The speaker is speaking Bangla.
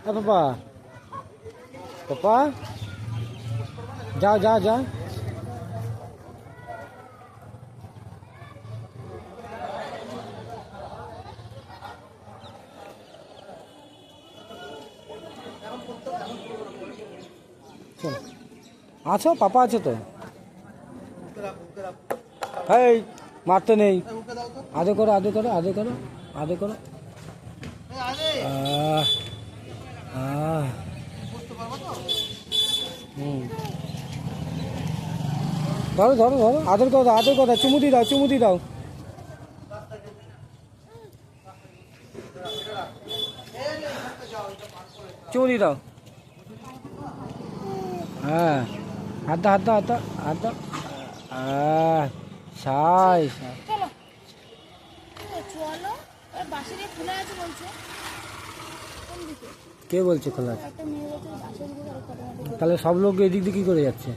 পাপা পাপা যাও যাও যাও। চল আছো, পাপা আছে তো। এই মারতে নেই, আদে করো আদে করো আদে করো আদে করো। ধরো ধরো ধরো, আদর করো আদর করো, চুমুতি দাও চুমুতি দাও। চুমুতি দাও। হ্যাঁ হাত দাও হাত দাও হাত দাও হাত দাও। সাই কে বলছে খোলা আছে? তাহলে সব লোক এদিক দিয়ে কি করে যাচ্ছে?